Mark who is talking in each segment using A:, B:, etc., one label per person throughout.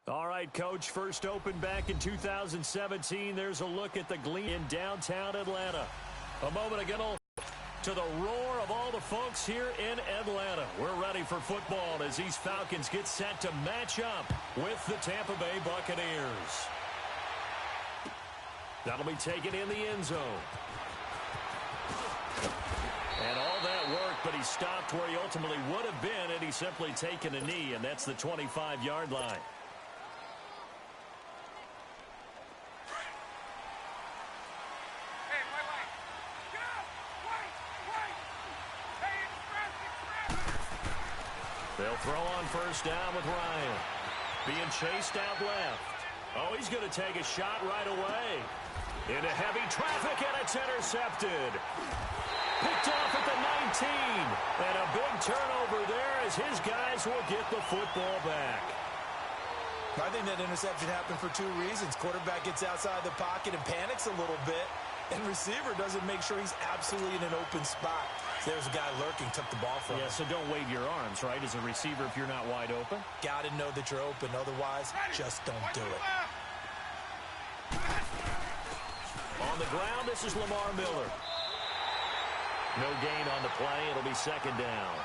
A: All right, Coach, first opened back in 2017. There's a look at the Gleam in downtown Atlanta. A moment ago to the roar of all the folks here in Atlanta. We're ready for football as these Falcons get set to match up with the Tampa Bay Buccaneers. That'll be taken in the end zone. And all that work, but he stopped where he ultimately would have been, and he's simply taken a knee, and that's the 25-yard line. They'll throw on first down with Ryan. Being chased out left. Oh, he's going to take a shot right away. Into heavy traffic, and it's intercepted. Picked off at the 19. And a big turnover there as his guys will get the football back.
B: I think that interception happened for two reasons. Quarterback gets outside the pocket and panics a little bit. And receiver doesn't make sure he's absolutely in an open spot. So there's a guy lurking, took the ball from him.
A: Yeah, so don't wave your arms, right, as a receiver if you're not wide open.
B: Got to know that you're open. Otherwise, just don't do it.
A: On the ground, this is Lamar Miller. No gain on the play. It'll be second down.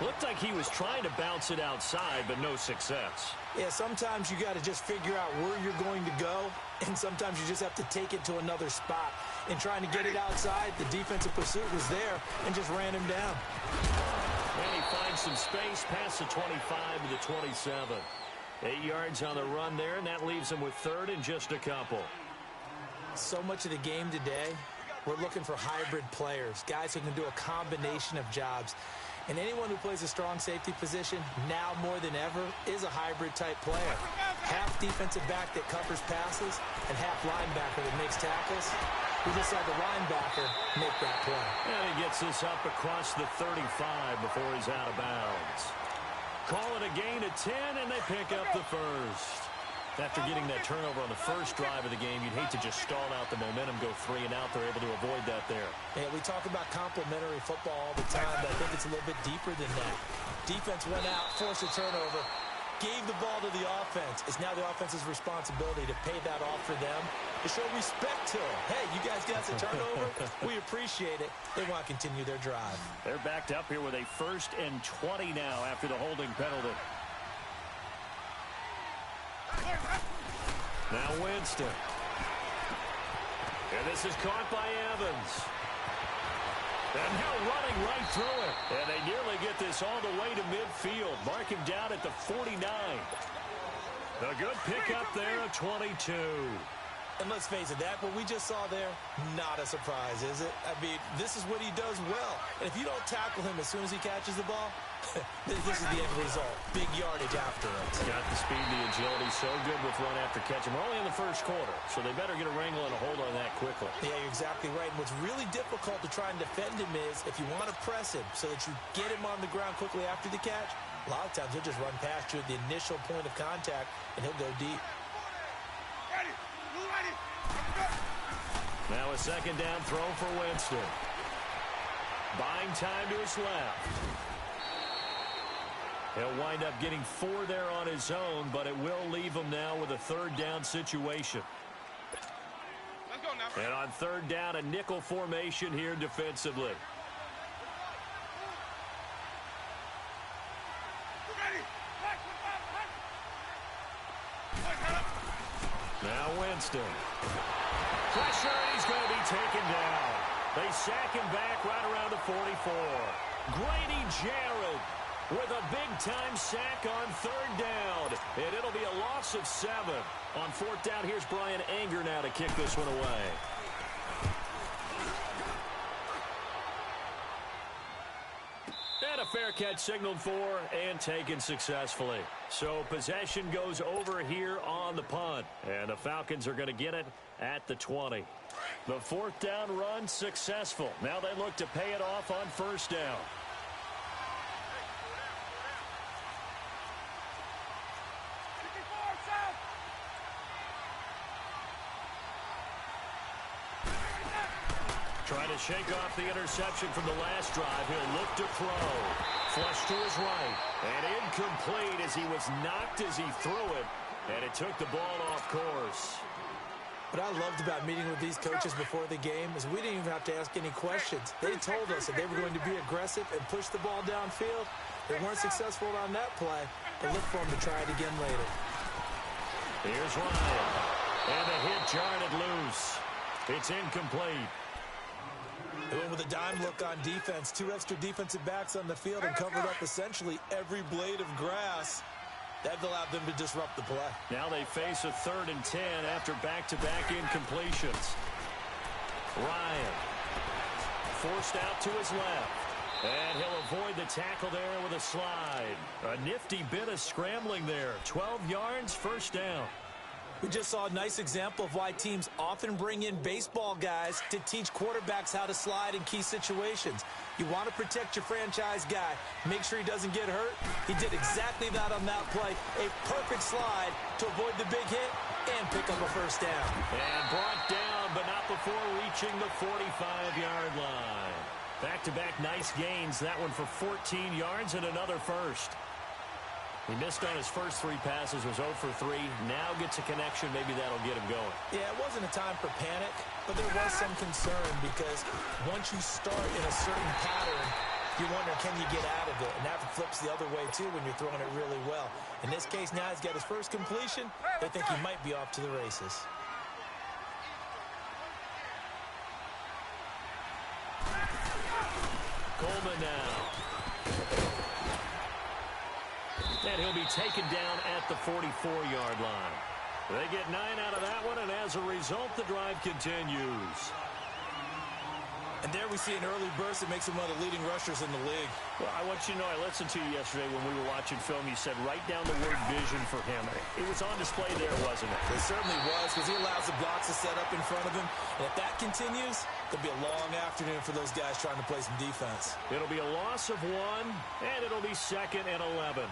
A: Looked like he was trying to bounce it outside, but no success.
B: Yeah, sometimes you got to just figure out where you're going to go, and sometimes you just have to take it to another spot. In trying to get it outside, the defensive pursuit was there and just ran him down.
A: And he finds some space past the 25 to the 27. 8 yards on the run there, and that leaves him with third and just a couple.
B: So much of the game today, we're looking for hybrid players, guys who can do a combination of jobs. And anyone who plays a strong safety position, now more than ever, is a hybrid-type player. Half defensive back that covers passes, and half linebacker that makes tackles. We just saw the linebacker make that play.
A: And he gets this up across the 35 before he's out of bounds. Call it a gain of 10, and they pick up the first. After getting that turnover on the first drive of the game, you'd hate to just stall out the momentum, go 3 and out. They're able to avoid that there.
B: Yeah, we talk about complementary football all the time, but I think it's a little bit deeper than that. Defense went out, forced a turnover, gave the ball to the offense. It's now the offense's responsibility to pay that off for them, to show respect to them. Hey, you guys got the turnover. We appreciate it. They want to continue their drive.
A: They're backed up here with a 1st and 20 now after the holding penalty. Now Winston. And this is caught by Evans. And now running right through it. And they nearly get this all the way to midfield. Mark him down at the 49. A good pickup there of 22.
B: And let's face it, that what we just saw there, not a surprise, is it? I mean, this is what he does well. And if you don't tackle him as soon as he catches the ball, this is the end result. Big yardage after it.
A: Got the speed, the agility, so good with run after catch. And we're only in the first quarter, so they better get a wrangle and a hold on that quickly.
B: Yeah, you're exactly right. And what's really difficult to try and defend him is if you want to press him so that you get him on the ground quickly after the catch, a lot of times he'll just run past you at the initial point of contact, and he'll go deep.
A: Now a second down throw for Winston. Buying time to his left. He'll wind up getting 4 there on his own, but it will leave him now with a 3rd down situation.
C: Let's go now.
A: And on 3rd down, a nickel formation here defensively. Now Winston. Pressure, and he's going to be taken down. They sack him back right around the 44. Grady Jarrett with a big-time sack on 3rd down. And it'll be a loss of 7. On 4th down, here's Brian Anger now to kick this one away. And a fair catch signaled for and taken successfully. So possession goes over here on the punt. And the Falcons are going to get it at the 20. The 4th down run successful. Now they look to pay it off on 1st down. Trying to shake off the interception from the last drive. He'll look to throw. Flush to his right. And incomplete as he was knocked as he threw it. And it took the ball off course.
B: What I loved about meeting with these coaches before the game is we didn't even have to ask any questions. They told us that they were going to be aggressive and push the ball downfield. They weren't successful on that play, but look for them to try it again later.
A: Here's Ryan. And the hit jarred it loose. It's incomplete.
B: They went with a dime look on defense. 2 extra defensive backs on the field and covered up essentially every blade of grass. That allowed them to disrupt the play. Now they face a 3rd and 10 after back-to-back incompletions. Ryan forced out to his left. And he'll avoid the tackle there with a slide. A nifty bit of scrambling there. 12 yards, first down. We just saw a nice example of why teams often bring in baseball guys to teach quarterbacks how to slide in key situations. You want to protect your franchise guy. Make sure he doesn't get hurt. He did exactly that on that play. A perfect slide to avoid the big hit and pick up a first down. And brought down, but not before reaching the 45-yard line. Back-to-back nice gains. That one for 14 yards and another first. He missed on his first 3 passes, was 0 for 3. Now gets a connection. Maybe that'll get him going. Yeah, it wasn't a time for panic, but there was some concern because once you start in a certain pattern, you wonder, can you get out of it? And that flips the other way, too, when you're throwing it really well. In this case, now he's got his first completion. They think he might be off to the races. Coleman now. And he'll be taken down at the 44-yard line. They get 9 out of that one, and as a result, the drive continues. And there we see an early burst that makes him one of the leading rushers in the league. Well, I want you to know, I listened to you yesterday when we were watching film. You said write down the word vision for him. It was on display there, wasn't it? It certainly was, because he allows the blocks to set up in front of him. And if that continues, it'll be a long afternoon for those guys trying to play some defense. It'll be a loss of 1, and it'll be 2nd and 11.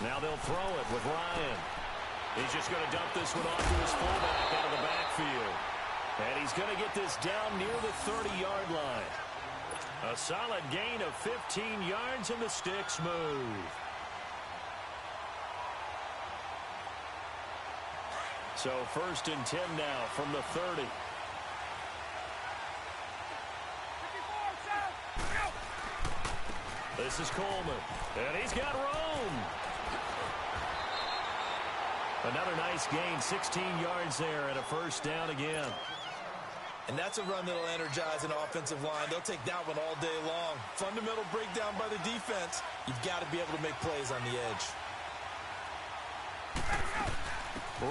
B: Now they'll throw it with Ryan. He's just going to dump this one off to his fullback out of the backfield. And he's going to get this down near the 30-yard line. A solid gain of 15 yards, and the sticks move. So 1st and 10 now from the 30. This is Coleman. And he's got room. Another nice gain, 16 yards there, and a first down again. And that's a run that'll energize an offensive line. They'll take that one all day long. Fundamental breakdown by the defense. You've got to be able to make plays on the edge.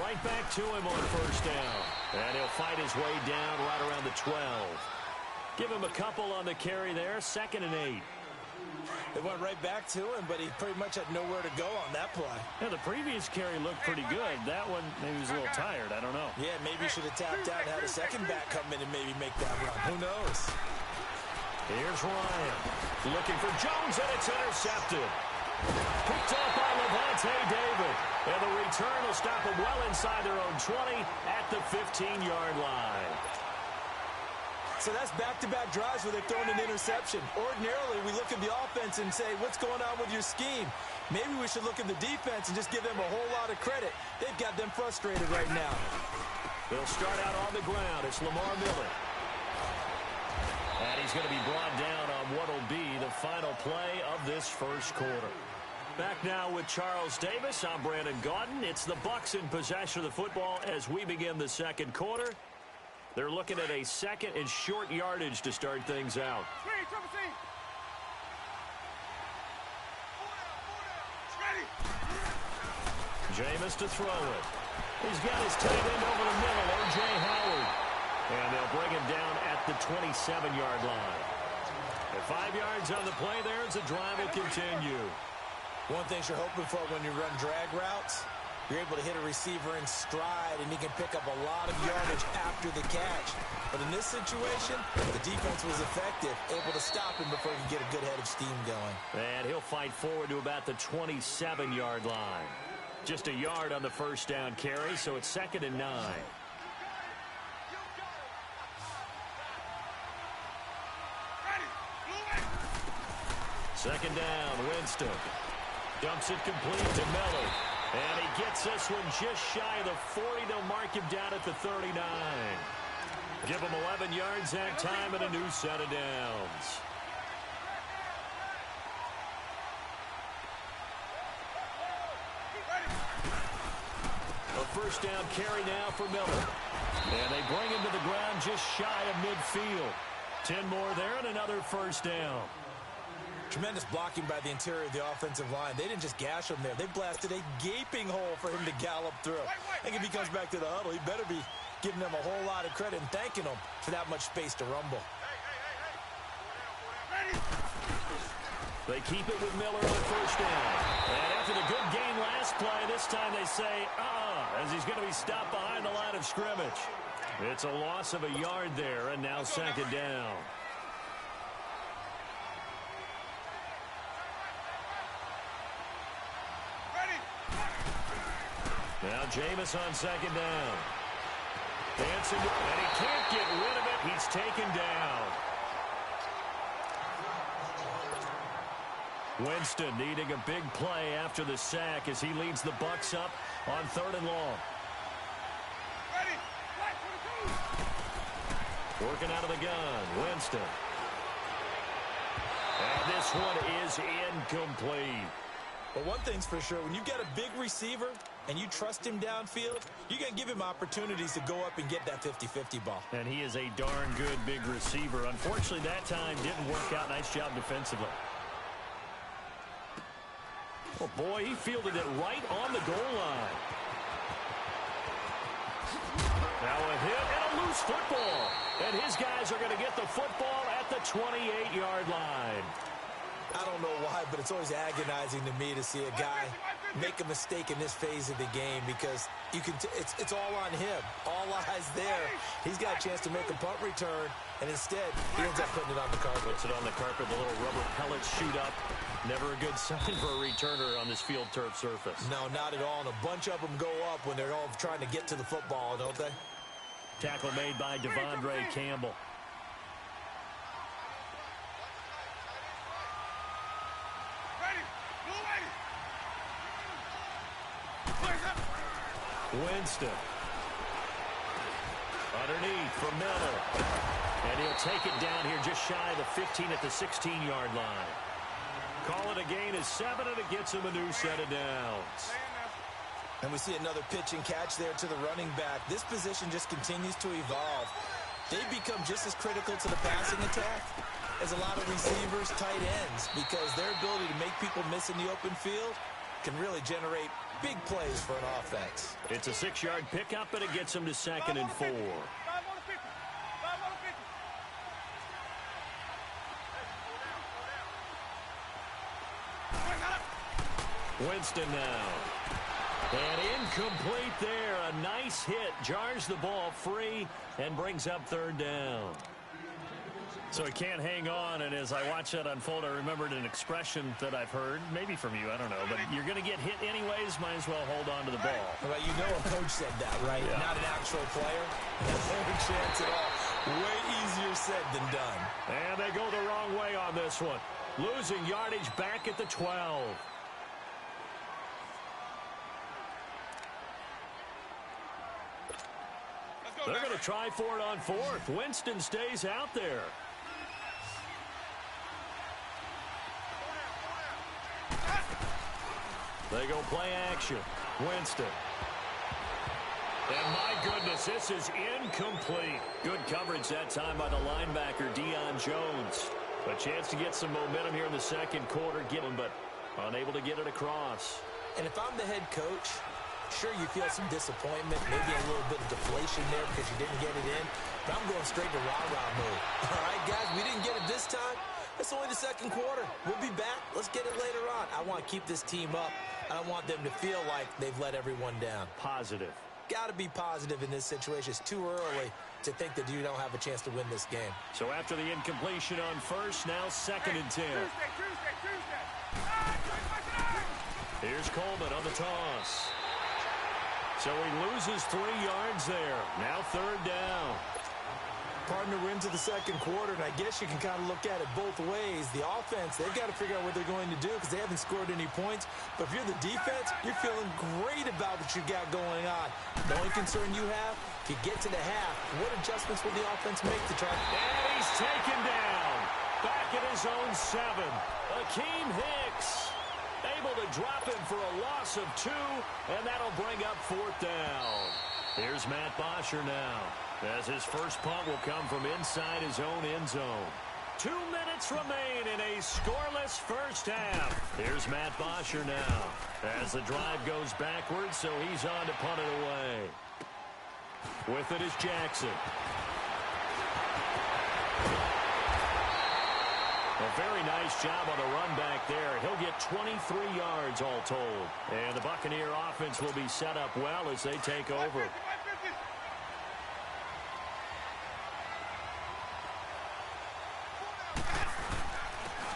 B: Right back to him on first down. And he'll fight his way down right around the 12. Give him a couple on the carry there, 2nd and 8. They went right back to him, but he pretty much had nowhere to go on that play. Yeah, the previous carry looked pretty good. That one, maybe he was a little tired. I don't know. Yeah, maybe he should have tapped out and had a second back come in and maybe make that run. Who knows? Here's Ryan. Looking for Jones, and it's intercepted. Picked off by Levante David. And the return will stop them well inside their own 20 at the 15-yard line. So that's back-to-back drives where they've thrown an interception. Ordinarily, we look at the offense and say, what's going on with your scheme? Maybe we should look at the defense and just give them a whole lot of credit. They've got them frustrated right now. They'll start out on the ground. It's Lamar Miller. And he's going to be brought down on what will be the final play of this first quarter. Back now with Charles Davis. I'm Brandon Gaudin. It's the Bucs in possession of the football as we begin the second quarter. They're looking at a 2nd and short yardage to start things out. Jameis to throw it. He's got his tight end over the middle, O.J. Howard. And they'll bring him down at the 27-yard line. At 5 yards on the play there as the drive will continue. One thing you're hoping for when you run drag routes You're able to hit a receiver in stride, and he can pick up a lot of yardage after the catch. But in this situation, the defense was effective, able to stop him before he could get a good head of steam going.
A: And he'll fight forward to about the 27-yard line. Just a yard on the first down carry, so it's 2nd and 9. Second down, Winston. Dumps it complete to Miller. And he gets this one just shy of the 40. They'll mark him down at the 39. Give him 11 yards that time and a new set of downs. A first down carry now for Miller. And they bring him to the ground just shy of midfield. 10 more there and another first down.
B: Tremendous blocking by the interior of the offensive line. They didn't just gash him there. They blasted a gaping hole for him to gallop through. I think if he comes back to the huddle, he better be giving them a whole lot of credit and thanking them for that much space to rumble.
A: They keep it with Miller on first down. And after the good game last play, this time they say, as he's going to be stopped behind the line of scrimmage. It's a loss of a yard there, and now 2nd down. Now Jameis on 2nd down. Dancing, and he can't get rid of it. He's taken down. Winston needing a big play after the sack as he leads the Bucs up on 3rd and long. Working out of the gun, Winston. And this one is incomplete.
B: But one thing's for sure, when you get a big receiver and you trust him downfield, you're going to give him opportunities to go up and get that 50-50 ball.
A: And he is a darn good big receiver. Unfortunately, that time didn't work out. Nice job defensively. Oh, boy, he fielded it right on the goal line. Now a hit and a loose football. And his guys are going to get the football at the 28-yard line.
B: I don't know why, but it's always agonizing to me to see a guy make a mistake in this phase of the game because you can. It's all on him. All eyes there. He's got a chance to make a punt return, and instead he ends up putting it on the carpet.
A: Puts it on the carpet. The little rubber pellets shoot up. Never a good sign for a returner on this field turf surface.
B: No, not at all. And a bunch of them go up when they're all trying to get to the football, don't they?
A: Tackle made by Devondre Campbell. Winston. Underneath for Miller. And he'll take it down here just shy of the 15 at the 16-yard line. Call it a gain of 7, and it gets him a new set of downs.
B: And we see another pitch and catch there to the running back. This position just continues to evolve. They become just as critical to the passing attack as a lot of receivers, tight ends, because their ability to make people miss in the open field can really generate big plays for an offense.
A: It's a 6-yard pickup, and it gets him to 2nd and 4. Winston now. And incomplete there. A nice hit. Jars the ball free and brings up 3rd down. So he can't hang on, and as I watch that unfold, I remembered an expression that I've heard, maybe from you, I don't know, but you're going to get hit anyways, might as well hold on to the ball.
B: Well, you know a coach said that, right?
A: Yeah.
B: Not an actual player. No chance at all. Way easier said than done.
A: And they go the wrong way on this one. Losing yardage back at the 12. They're going to try for it on 4th. Winston stays out there. They go play action. Winston. And my goodness, this is incomplete. Good coverage that time by the linebacker, Deion Jones. A chance to get some momentum here in the 2nd quarter, but unable to get it across.
B: And if I'm the head coach, sure, you feel some disappointment, maybe a little bit of deflation there because you didn't get it in. But I'm going straight to rah-rah mode. All right, guys, we didn't get it this time. It's only the second quarter. We'll be back. Let's get it later on. I want to keep this team up. I don't want them to feel like they've let everyone down.
A: Positive.
B: Got to be positive in this situation. It's too early to think that you don't have a chance to win this game.
A: So after the incompletion on first, now 2nd and 10. Here's Coleman on the toss. So he loses 3 yards there. Now 3rd down.
B: Partner, we're into the second quarter, and I guess you can kind of look at it both ways. The offense, they've got to figure out what they're going to do because they haven't scored any points. But if you're the defense, you're feeling great about what you got going on. The only concern you have, if you get to the half, what adjustments will the offense make to try?
A: And he's taken down. Back at his own 7. Akeem Hicks able to drop him for a loss of 2, and that'll bring up 4th down. Here's Matt Bosher now, as his first punt will come from inside his own end zone. 2 minutes remain in a scoreless first half. Here's Matt Bosher now, as the drive goes backwards, so he's on to punt it away. With it is Jackson. A very nice job on the run back there. He'll get 23 yards all told. And the Buccaneer offense will be set up well as they take over.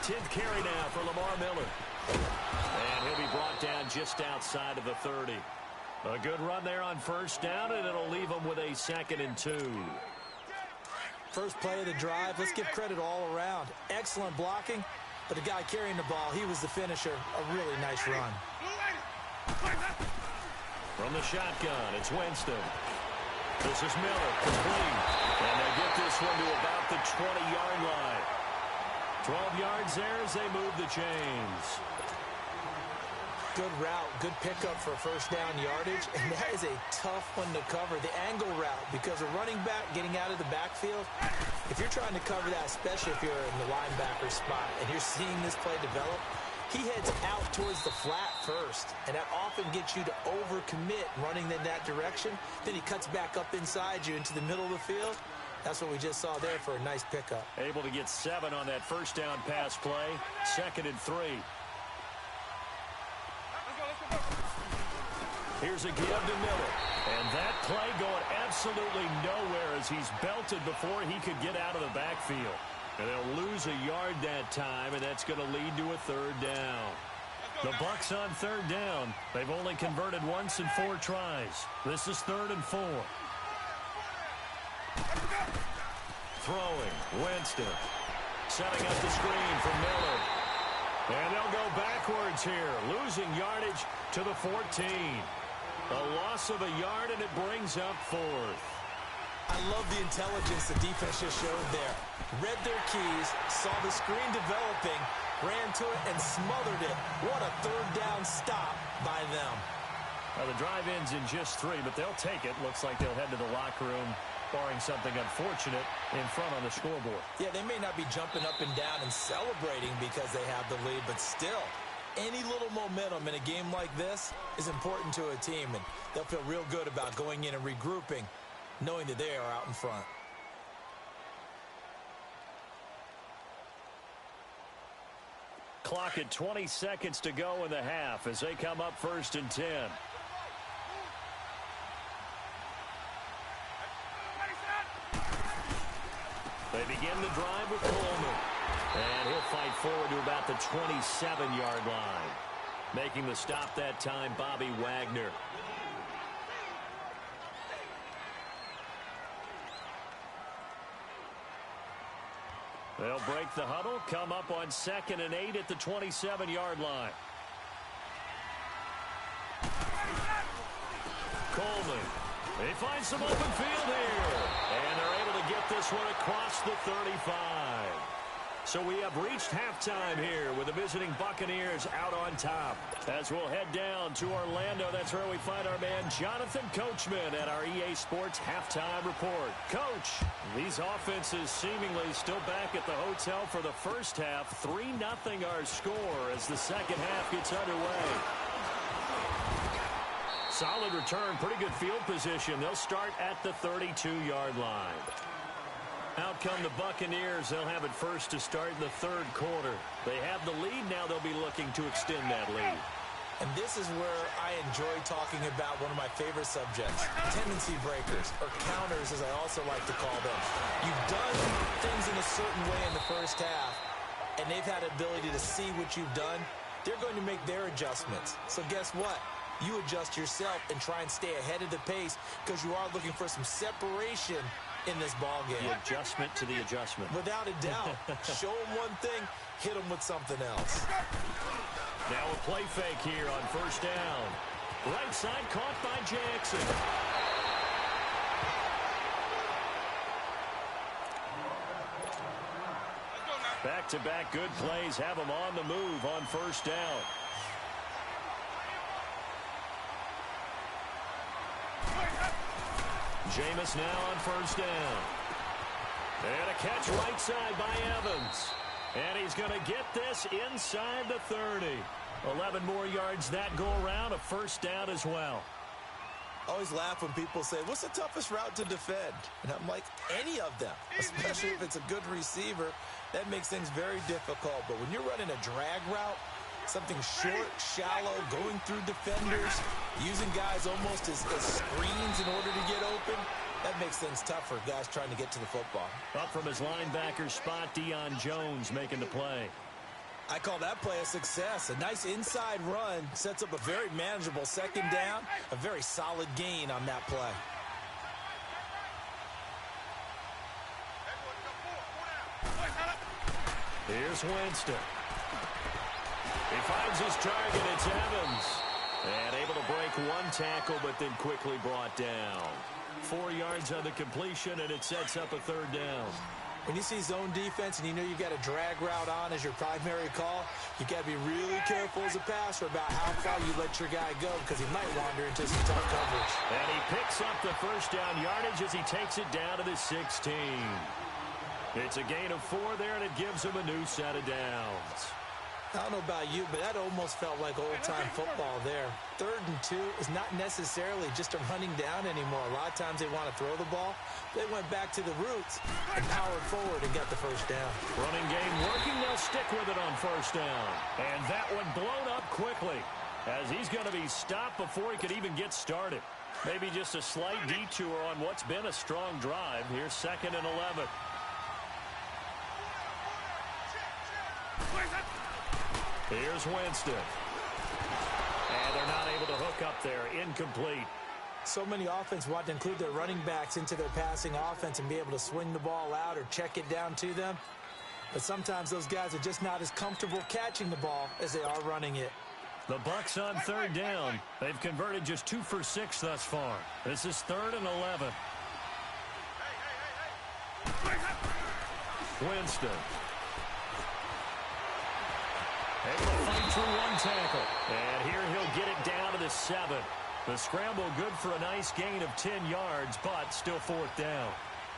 A: Tenth carry now for Lamar Miller. And he'll be brought down just outside of the 30. A good run there on first down, and it'll leave him with a 2nd and 2.
B: First play of the drive, let's give credit all around. Excellent blocking, but the guy carrying the ball, he was the finisher. A really nice run.
A: From the shotgun, it's Winston. This is Miller, complete. And they get this one to about the 20-yard line. 12 yards there as they move the chains.
B: Good route, good pickup for first down yardage, and that is a tough one to cover, the angle route, because a running back getting out of the backfield, if you're trying to cover that, especially if you're in the linebacker spot, and you're seeing this play develop, he heads out towards the flat first, and that often gets you to overcommit running in that direction. Then he cuts back up inside you into the middle of the field. That's what we just saw there for a nice pickup.
A: Able to get 7 on that first down pass play, 2nd and 3. Here's a give to Miller. And that play going absolutely nowhere as he's belted before he could get out of the backfield. And they'll lose a yard that time, and that's going to lead to a 3rd down. The Bucs on 3rd down. They've only converted once in 4 tries. This is 3rd and 4. Throwing, Winston. Setting up the screen for Miller. And they'll go backwards here, losing yardage to the 14. A loss of a yard, and it brings up 4th.
B: I love the intelligence the defense just showed there. Read their keys, saw the screen developing, ran to it, and smothered it. What a 3rd down stop by them.
A: Well, the drive ends in just 3, but they'll take it. Looks like they'll head to the locker room, barring something unfortunate, in front on the scoreboard.
B: Yeah, they may not be jumping up and down and celebrating because they have the lead, but still, any little momentum in a game like this is important to a team, and they'll feel real good about going in and regrouping, knowing that they are out in front.
A: Clock at 20 seconds to go in the half as they come up 1st and 10. They begin the drive with Coleman. And he'll fight forward to about the 27-yard line. Making the stop that time, Bobby Wagner. They'll break the huddle, come up on 2nd and 8 at the 27-yard line. Coleman. They find some open field here. And they're able to get this one across the 35. So we have reached halftime here with the visiting Buccaneers out on top. As we'll head down to Orlando, that's where we find our man Jonathan Coachman at our EA Sports Halftime Report. Coach, these offenses seemingly still back at the hotel for the first half. 3-0 our score as the second half gets underway. Solid return, pretty good field position. They'll start at the 32-yard line. Out come the Buccaneers. They'll have it first to start in the third quarter. They have the lead. Now they'll be looking to extend that lead.
B: And this is where I enjoy talking about one of my favorite subjects, tendency breakers, or counters as I also like to call them. You've done things in a certain way in the first half, and they've had the ability to see what you've done. They're going to make their adjustments. So guess what? You adjust yourself and try and stay ahead of the pace because you are looking for some separation in this ball game.
A: The adjustment to the adjustment.
B: Without a doubt. Show them one thing, hit them with something else.
A: Now a play fake here on first down. Right side caught by Jackson. Back-to-back good plays have them on the move on first down. Jameis now on first down. And a catch right side by Evans. And he's going to get this inside the 30. 11 more yards that go around, a first down as well.
B: I always laugh when people say, what's the toughest route to defend? And I'm like, any of them, especially if it's a good receiver. That makes things very difficult. But when you're running a drag route, something short, shallow, going through defenders, using guys almost as screens in order to get open, that makes things tough for guys trying to get to the football.
A: Up from his linebacker spot, Deion Jones making the play.
B: I call that play a success. A nice inside run sets up a very manageable second down, a very solid gain on that play.
A: Here's Winston. He finds his target. It's Evans. And able to break one tackle, but then quickly brought down. 4 yards on the completion, and it sets up a third down.
B: When you see zone defense and you know you've got a drag route on as your primary call, you got to be really careful as a passer about how far you let your guy go because he might wander into some tough coverage.
A: And he picks up the first down yardage as he takes it down to the 16. It's a gain of 4 there, and it gives him a new set of downs.
B: I don't know about you, but that almost felt like old-time football there. 3rd and 2 is not necessarily just a running down anymore. A lot of times they want to throw the ball. They went back to the roots and powered forward and got the first down.
A: Running game working. They'll stick with it on first down. And that one blown up quickly as he's going to be stopped before he could even get started. Maybe just a slight detour on what's been a strong drive. Here's 2nd and 11. Here's Winston. And they're not able to hook up there. Incomplete.
B: So many offense want to include their running backs into their passing offense and be able to swing the ball out or check it down to them. But sometimes those guys are just not as comfortable catching the ball as they are running it.
A: The Bucs on 3rd down. They've converted just 2 for 6 thus far. This is 3rd and 11. Winston. Able to fight through one tackle. And here he'll get it down to the 7. The scramble good for a nice gain of 10 yards, but still 4th down.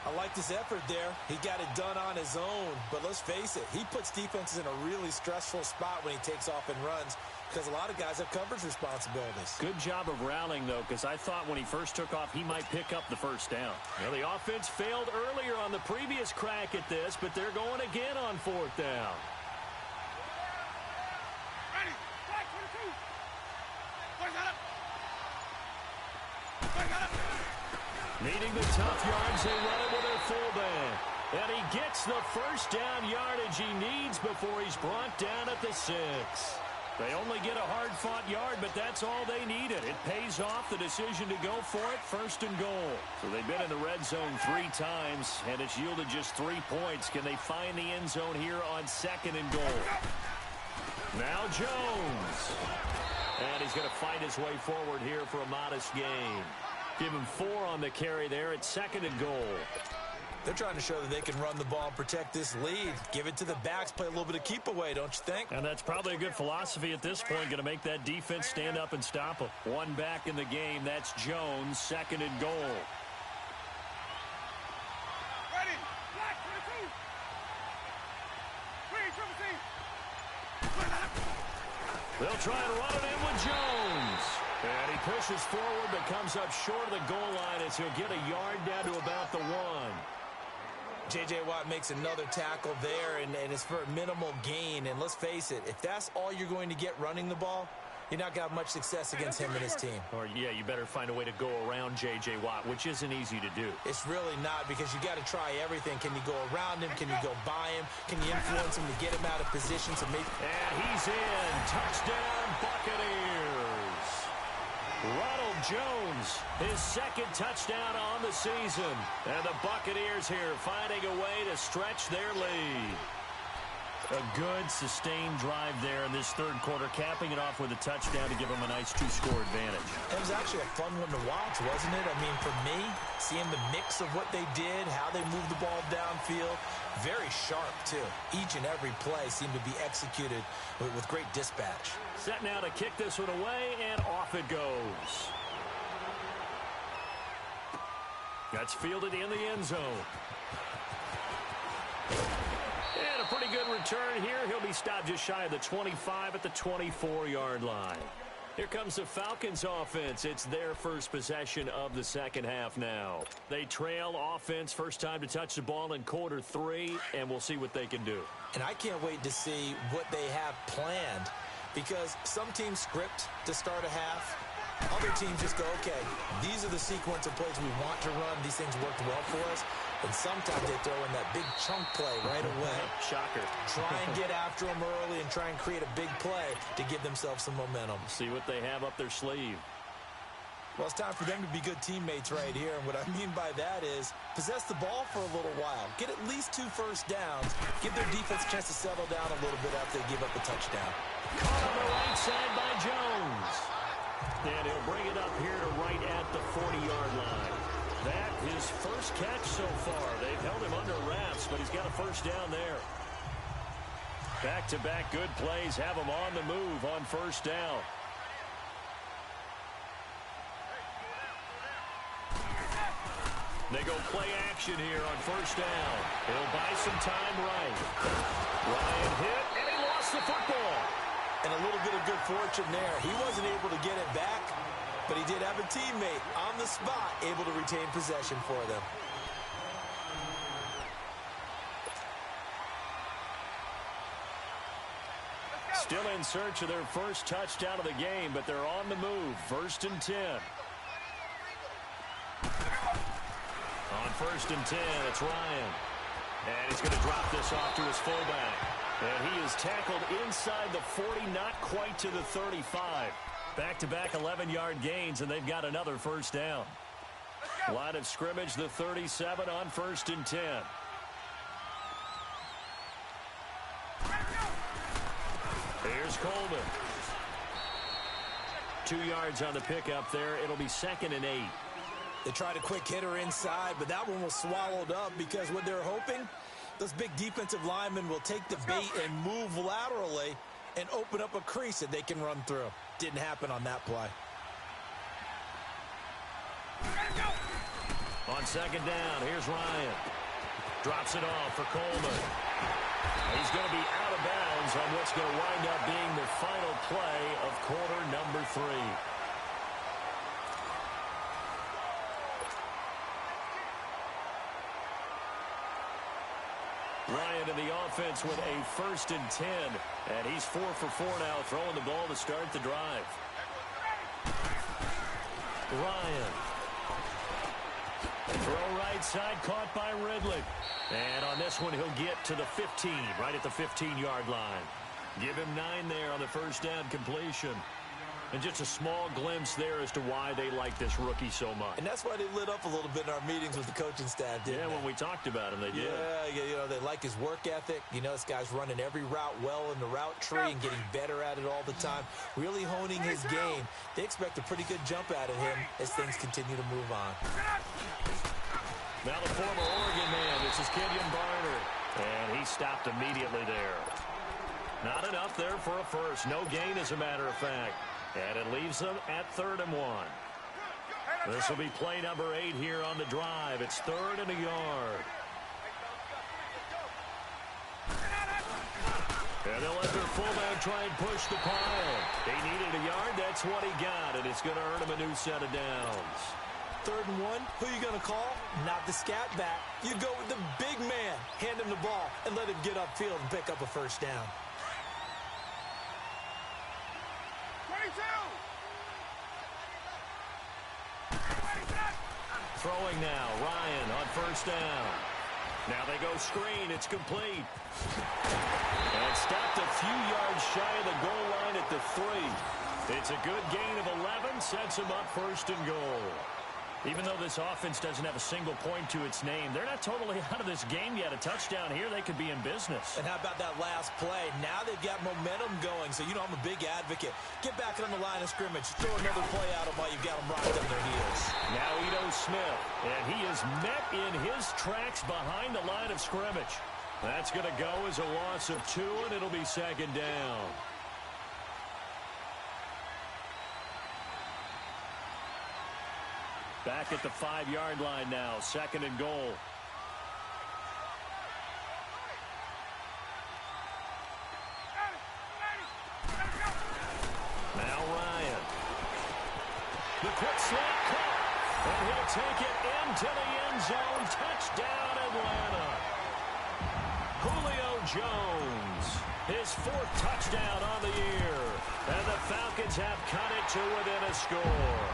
B: I like this effort there. He got it done on his own. But let's face it, he puts defenses in a really stressful spot when he takes off and runs because a lot of guys have coverage responsibilities.
A: Good job of rallying, though, because I thought when he first took off, he might pick up the first down. Well, the offense failed earlier on the previous crack at this, but they're going again on 4th down. Needing the tough yards, they run it with their fullback. And he gets the first down yardage he needs before he's brought down at the 6. They only get a hard-fought yard, but that's all they needed. It pays off the decision to go for it, 1st and goal. So they've been in the red zone 3 times, and it's yielded just 3 points. Can they find the end zone here on 2nd and goal? Now Jones. And he's going to fight his way forward here for a modest gain. Give him 4 on the carry there at 2nd and goal.
B: They're trying to show that they can run the ball and protect this lead. Give it to the backs, play a little bit of keep away, don't you think?
A: And that's probably a good philosophy at this point, going to make that defense stand up and stop them. 1 back in the game, that's Jones, 2nd and goal.
C: Ready.
A: They'll try and run it in with Jones. And he pushes forward but comes up short of the goal line as he'll get a yard down to about the 1.
B: J.J. Watt makes another tackle there, and it's for a minimal gain. And let's face it, if that's all you're going to get running the ball, you're not going to have much success against him and his team.
A: Or, yeah, you better find a way to go around J.J. Watt, which isn't easy to do.
B: It's really not, because you got to try everything. Can you go around him? Can you go by him? Can you influence him to get him out of position to make...
A: And he's in. Touchdown, Buccaneers. Ronald Jones, his second touchdown on the season. And the Buccaneers here finding a way to stretch their lead. A good, sustained drive there in this third quarter, capping it off with a touchdown to give them a nice two-score advantage.
B: It was actually a fun one to watch, wasn't it? I mean, for me, seeing the mix of what they did, how they moved the ball downfield, very sharp, too. Each and every play seemed to be executed with great dispatch.
A: Set now to kick this one away, and off it goes. That's fielded in the end zone. And a pretty good return here. He'll be stopped just shy of the 25 at the 24-yard line. Here comes the Falcons offense. It's their first possession of the second half now. They trail offense, first time to touch the ball in quarter 3, and we'll see what they can do.
B: And I can't wait to see what they have planned, because some teams script to start a half. Other teams just go, okay, these are the sequence of plays we want to run. These things worked well for us. And sometimes they throw in that big chunk play right away.
A: Shocker.
B: Try and get after them early and try and create a big play to give themselves some momentum.
A: See what they have up their sleeve.
B: Well, it's time for them to be good teammates right here. And what I mean by that is possess the ball for a little while. Get at least 2 first downs. Give their defense a chance to settle down a little bit after they give up a touchdown.
A: Caught on the right side by Jones. And he'll bring it up here to right at the 40-yard line. That his first catch so far. They've held him under wraps, but he's got a first down there. Back-to-back good plays have him on the move on first down. They go play action here on first down. He'll buy some time right. Ryan hit, and he lost the football.
B: And a little bit of good fortune there. He wasn't able to get it back, but he did have a teammate on the spot able to retain possession for them.
A: Still in search of their first touchdown of the game, but they're on the move. 1st and 10. On 1st and 10, it's Ryan. And he's going to drop this off to his fullback. And he is tackled inside the 40, not quite to the 35. Back-to-back 11-yard gains, and they've got another first down. Line of scrimmage, the 37 on 1st and 10. Here's Coleman. 2 yards on the pickup there. It'll be 2nd and 8.
B: They tried a quick hitter inside, but that one was swallowed up because what they're hoping, those big defensive linemen will take the bait and move laterally and open up a crease that they can run through. Didn't happen on that play.
A: On 2nd down, here's Ryan. Drops it off for Coleman. He's going to be out of bounds on what's going to wind up being the final play of quarter number 3. Ryan in the offense with a 1st and 10. And he's 4 for 4 now, throwing the ball to start the drive. Ryan. Throw right side, caught by Ridley. And on this one, he'll get to the 15, right at the 15-yard line. Give him 9 there on the first down completion. And just a small glimpse there as to why they like this rookie so much.
B: And that's why they lit up a little bit in our meetings with the coaching staff, didn't they?
A: When we talked about him, they did.
B: Yeah, you know, they like his work ethic. You know, this guy's running every route well in the route tree and getting better at it all the time, really honing his game. They expect a pretty good jump out of him as things continue to move on.
A: Now the former Oregon man, this is Kenyon Barner. And he stopped immediately there. Not enough there for a first. No gain, as a matter of fact. And it leaves them at 3rd and 1. This will be play number 8 here on the drive. It's 3rd and a yard. And they'll let their fullback try and push the pile. He needed a yard. That's what he got. And it's going to earn him a new set of downs.
B: 3rd and 1, who are you going to call? Not the scat back. You go with the big man. Hand him the ball and let him get upfield and pick up a first down.
C: 22!
A: Throwing now, Ryan on 1st down. Now they go screen. It's complete. And stopped a few yards shy of the goal line at the 3. It's a good gain of 11. Sets him up 1st and goal. Even though this offense doesn't have a single point to its name, they're not totally out of this game yet. A touchdown here, they could be in business.
B: And how about that last play? Now they've got momentum going, so you know I'm a big advocate. Get back on the line of scrimmage. Throw another play out of while you've got them rocked on their heels.
A: Now Ito Smith, and he is met in his tracks behind the line of scrimmage. That's going to go as a loss of 2, and it'll be 2nd down. Back at the 5-yard line now, 2nd and goal. Now Ryan. The quick slant caught, and he'll take it into the end zone. Touchdown, Atlanta. Julio Jones, his 4th touchdown on the year. And the Falcons have cut it to within a score.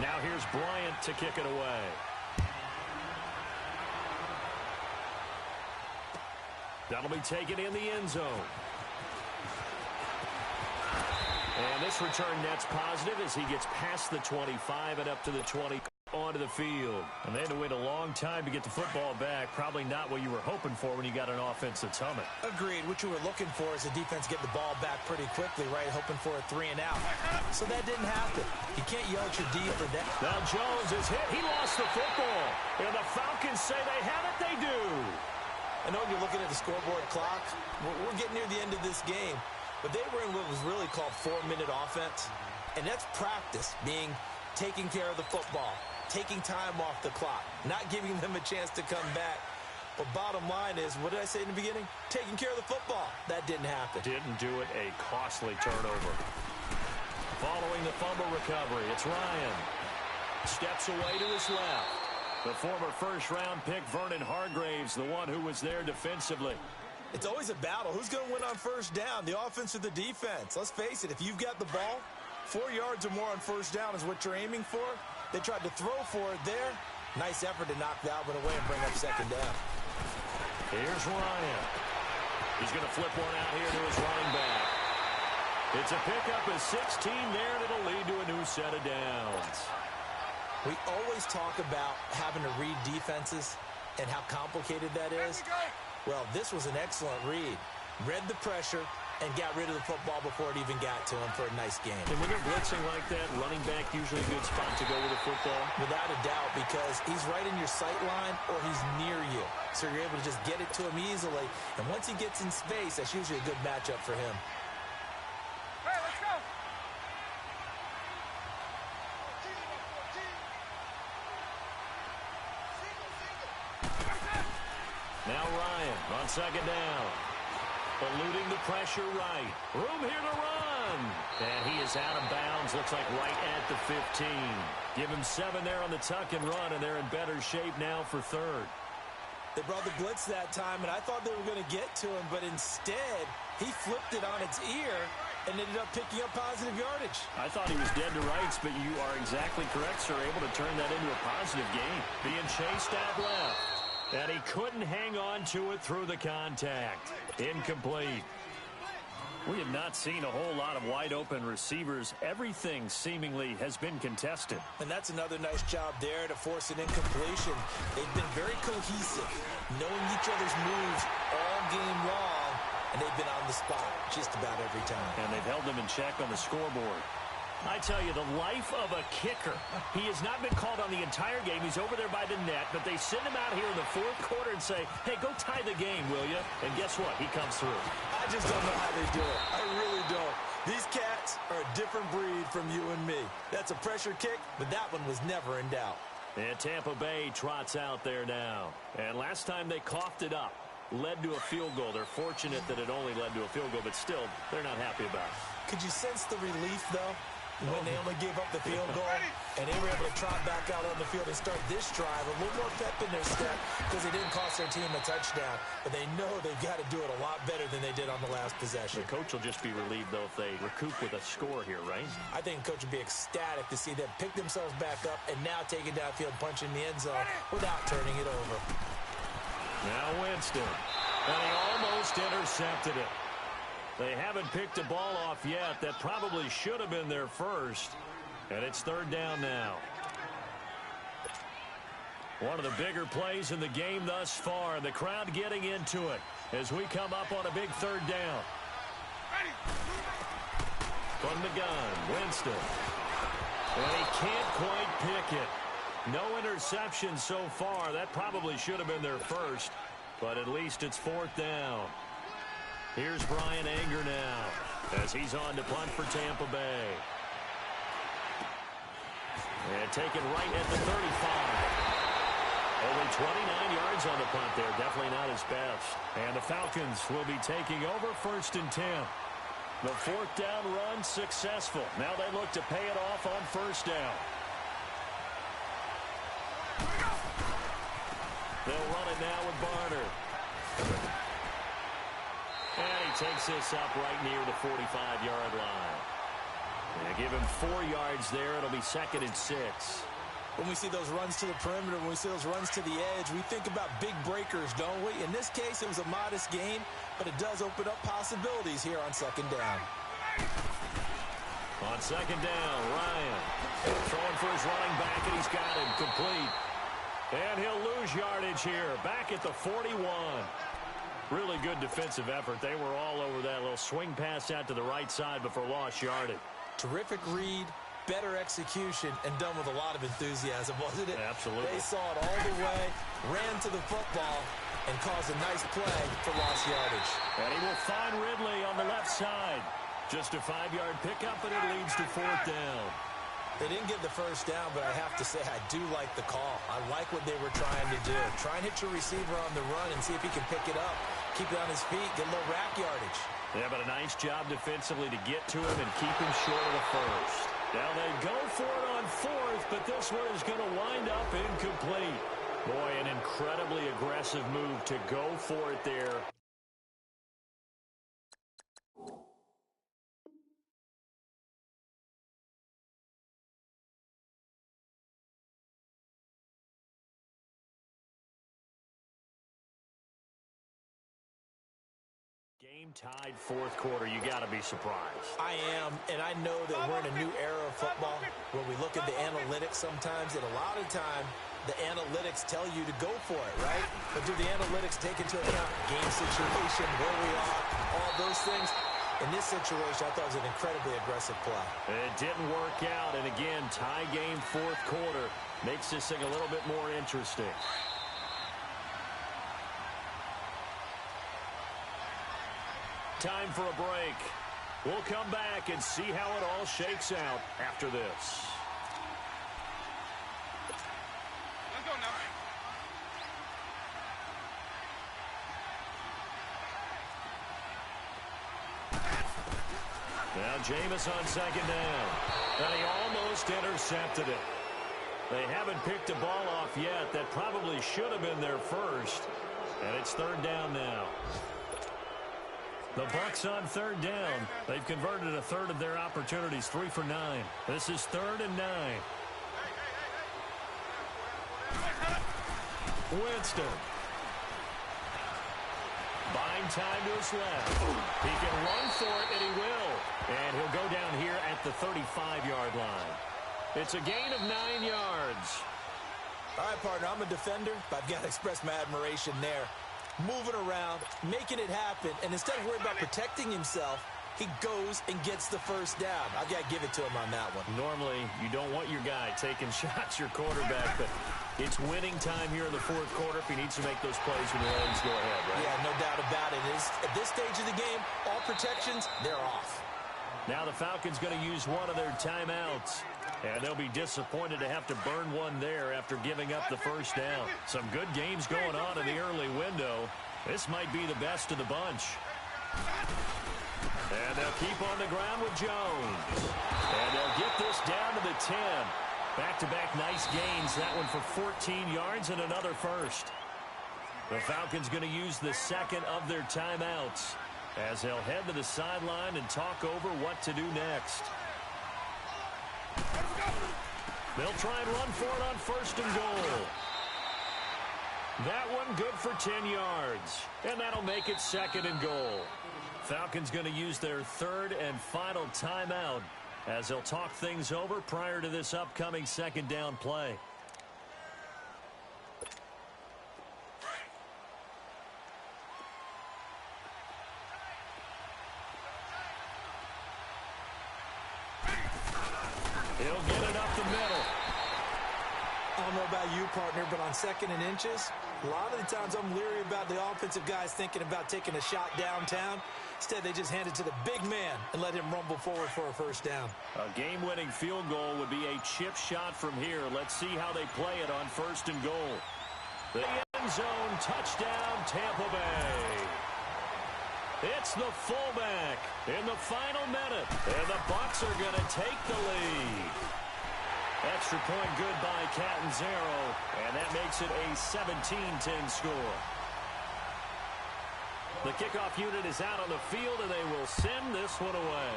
A: Now here's Bryant to kick it away. That'll be taken in the end zone. And this return net's positive as he gets past the 25 and up to the 20 onto the field. And they had to wait a long time to get the football back. Probably not what you were hoping for when you got an offense that's humming.
B: Agreed. What you were looking for is the defense get the ball back pretty quickly, right? Hoping for a 3 and out. So that didn't happen. You can't yell at your D for that.
A: Now Jones is hit. He lost the football. And the Falcons say they have it. They do.
B: I know you're looking at the scoreboard clock. We're getting near the end of this game. But they were in what was really called 4-minute offense. And that's practice, being taking care of the football, taking time off the clock, not giving them a chance to come back. But bottom line is, what did I say in the beginning? Taking care of the football. That didn't happen.
A: Didn't do it. A costly turnover. Following the fumble recovery, it's Ryan. Steps away to his left. The former first-round pick, Vernon Hargraves, the one who was there defensively.
B: It's always a battle. Who's going to win on 1st down, the offense or the defense? Let's face it, if you've got the ball, 4 yards or more on 1st down is what you're aiming for. They tried to throw for it there. Nice effort to knock that one away and bring up 2nd down.
A: Here's Ryan. He's going to flip one out here to his running back. It's a pickup of 16 there, and it'll lead to a new set of downs.
B: We always talk about having to read defenses and how complicated that is. Well, this was an excellent read. Read the pressure and got rid of the football before it even got to him for a nice game.
A: And when you're blitzing like that, running back usually a good spot to go with the football?
B: Without a doubt, because he's right in your sight line or he's near you. So you're able to just get it to him easily. And once he gets in space, that's usually a good matchup for him.
C: Hey, let's go!
A: Now Ryan on 2nd down. Eluding the pressure right. Room here to run. And he is out of bounds. Looks like right at the 15. Give him 7 there on the tuck and run, and they're in better shape now for 3rd.
B: They brought the blitz that time, and I thought they were going to get to him, but instead, he flipped it on its ear and ended up picking up positive yardage.
A: I thought he was dead to rights, but you are exactly correct, sir. Able to turn that into a positive gain. Being chased out left. And he couldn't hang on to it through the contact. Incomplete. We have not seen a whole lot of wide-open receivers. Everything seemingly has been contested.
B: And that's another nice job there to force an incompletion. They've been very cohesive, knowing each other's moves all game long, and they've been on the spot just about every time.
A: And they've held them in check on the scoreboard. I tell you, the life of a kicker. He has not been called on the entire game. He's over there by the net, but they send him out here in the 4th quarter and say, hey, go tie the game, will you? And guess what? He comes through.
B: I just don't know how they do it. I really don't. These cats are a different breed from you and me. That's a pressure kick, but that one was never in doubt.
A: And Tampa Bay trots out there now. And last time they coughed it up. led to a field goal. They're fortunate that it only led to a field goal, but still, they're not happy about it.
B: Could you sense the relief, though, when they only gave up the field goal and they were able to trot back out on the field and start this drive a little more pep in their step because they didn't cost their team a touchdown, but they know they've got to do it a lot better than they did on the last possession.
A: The coach will just be relieved, though, if they recoup with a score here, right?
B: I think the coach would be ecstatic to see them pick themselves back up and now take it downfield, punch in the end zone without turning it over.
A: Now Winston, and he almost intercepted it. They haven't picked a ball off yet. That probably should have been their first. And it's third down now. One of the bigger plays in the game thus far. The crowd getting into it as we come up on a big third down. From the gun, Winston. And he can't quite pick it. No interception so far. That probably should have been their first. But at least it's fourth down. Here's Brian Anger now as he's on to punt for Tampa Bay. And taken right at the 35. Only 29 yards on the punt there. Definitely not his best. And the Falcons will be taking over 1st and 10. The fourth down run successful. Now they look to pay it off on 1st down. They'll run it now with Barner. And he takes this up right near the 45-yard line. And give him 4 yards there. It'll be 2nd and 6.
B: When we see those runs to the perimeter, when we see those runs to the edge, we think about big breakers, don't we? In this case, it was a modest gain, but it does open up possibilities here on 2nd down.
A: On 2nd down, Ryan throwing for his running back, and he's got him complete. And he'll lose yardage here, back at the 41. Really good defensive effort. They were all over that little swing pass out to the right side before lost yardage.
B: Terrific read, better execution, and done with a lot of enthusiasm, wasn't it?
A: Absolutely.
B: They saw it all the way, ran to the football, and caused a nice play for lost yardage.
A: And he will find Ridley on the left side. Just a 5-yard pickup, and it leads to 4th down.
B: They didn't get the first down, but I have to say I do like the call. I like what they were trying to do. Try and hit your receiver on the run and see if he can pick it up. Keep it on his feet, get a little rack yardage.
A: Yeah, but a nice job defensively to get to him and keep him short of the first. Now they go for it on 4th, but this one is going to wind up incomplete. Boy, an incredibly aggressive move to go for it there. Game-tied 4th quarter. You got to be surprised.
B: I am, and I know that we're in a new era of football where we look at the analytics sometimes, and a lot of time the analytics tell you to go for it, right? But do the analytics take into account game situation, where we are, all those things? In this situation, I thought it was an incredibly aggressive play.
A: It didn't work out, and again, tie game 4th quarter makes this thing a little bit more interesting. Time for a break. We'll come back and see how it all shakes out after this.
C: Let's go now.
A: Now Jameis on 2nd down. And he almost intercepted it. They haven't picked a ball off yet. That probably should have been their first. And it's 3rd down now. The Bucs on 3rd down. They've converted a third of their opportunities, 3 for 9. This is 3rd and 9. Winston. Buying time to his left. He can run for it, and he will. And he'll go down here at the 35-yard line. It's a gain of 9 yards.
B: All right, partner, I'm a defender, but I've got to express my admiration there. Moving around, making it happen, and instead of worrying about protecting himself, he goes and gets the first down. I've got to give it to him on that one.
A: Normally, you don't want your guy taking shots, your quarterback, but it's winning time here in the 4th quarter if he needs to make those plays when the Lions go ahead, right?
B: Yeah, no doubt about it. At this stage of the game, all protections, they're off.
A: Now the Falcons going to use one of their timeouts. And they'll be disappointed to have to burn one there after giving up the first down. Some good games going on in the early window. This might be the best of the bunch. And they'll keep on the ground with Jones. And they'll get this down to the 10. Back-to-back nice gains. That one for 14 yards and another first. The Falcons going to use the second of their timeouts as they'll head to the sideline and talk over what to do next. They'll try and run for it on first and goal. That one good for 10 yards. And that'll make it second and goal. Falcons going to use their third and final timeout as they'll talk things over prior to this upcoming second down play. He'll get it up the middle.
B: I don't know about you, partner, but on second and inches, a lot of the times I'm leery about the offensive guys thinking about taking a shot downtown. Instead, they just hand it to the big man and let him rumble forward for a first down. A
A: game-winning field goal would be a chip shot from here. Let's see how they play it on first and goal. The end zone touchdown, Tampa Bay. It's the fullback in the final minute, and the Bucs are going to take the lead. Extra point good by Catanzaro, and that makes it a 17-10 score. The kickoff unit is out on the field, and they will send this one away.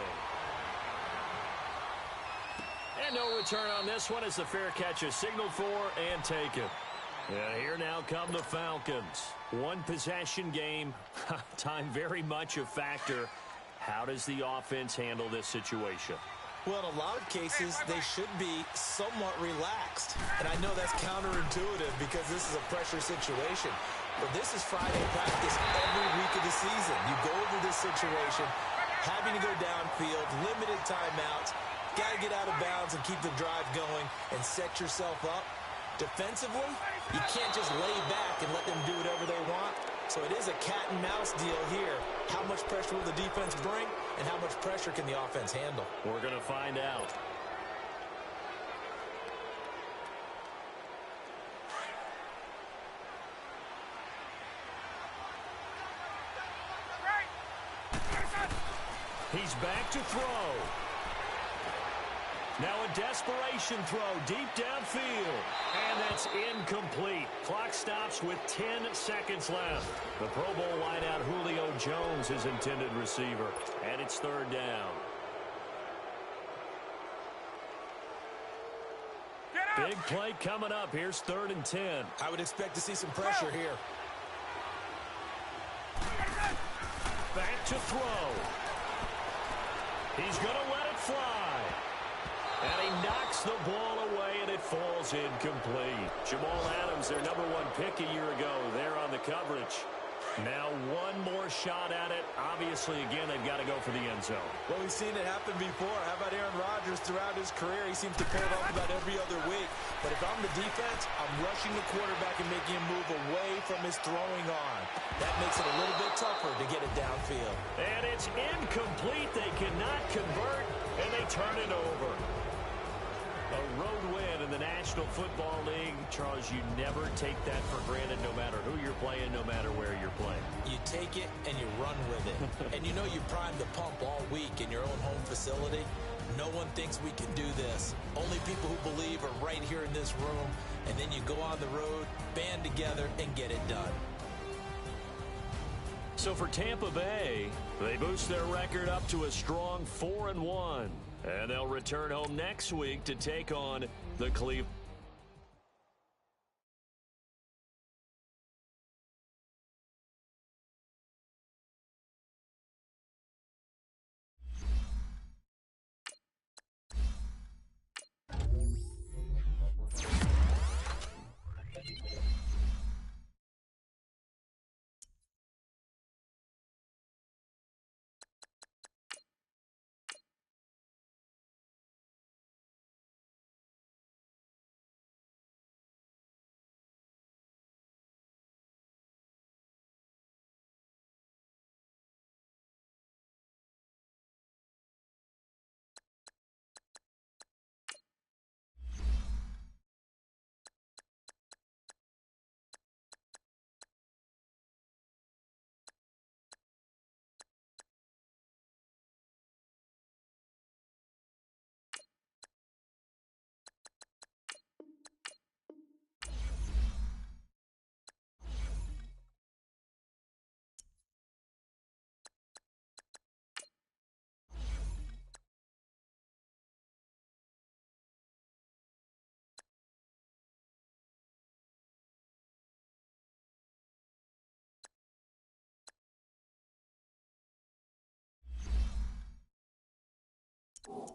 A: And no return on this one as the fair catch is signaled for and taken. And here now come the Falcons. One possession game. Time very much a factor. How does the offense handle this situation?
B: Well, in a lot of cases, they should be somewhat relaxed. And I know that's counterintuitive because this is a pressure situation. But this is Friday practice every week of the season. You go over this situation, having to go downfield, limited timeouts, got to get out of bounds and keep the drive going and set yourself up. Defensively, you can't just lay back and let them do whatever they want. So it is a cat and mouse deal here. How much pressure will the defense bring, and how much pressure can the offense handle?
A: We're going to find out. He's back to throw. Now a desperation throw deep downfield. And that's incomplete. Clock stops with 10 seconds left. The Pro Bowl wideout Julio Jones is intended receiver. And it's third down. Big play coming up. Here's 3rd and 10.
B: I would expect to see some pressure here.
A: Back to throw. He's going to let it fly. And he knocks the ball away, and it falls incomplete. Jamal Adams, their #1 pick a year ago, there on the coverage. Now one more shot at it. Obviously, again, they've got to go for the end zone.
B: Well, we've seen it happen before. How about Aaron Rodgers throughout his career? He seems to pull it off about every other week. But if I'm the defense, I'm rushing the quarterback and making him move away from his throwing arm. That makes it a little bit tougher to get it downfield.
A: And it's incomplete. They cannot convert, and they turn it over. A road win in the National Football League. Charles, you never take that for granted no matter who you're playing, no matter where you're playing.
B: You take it and you run with it. And you know you primed the pump all week in your own home facility. No one thinks we can do this. Only people who believe are right here in this room. And then you go on the road, band together, and get it done.
A: So for Tampa Bay, they boost their record up to a strong 4-1. And they'll return home next week to take on the Cleveland.
D: You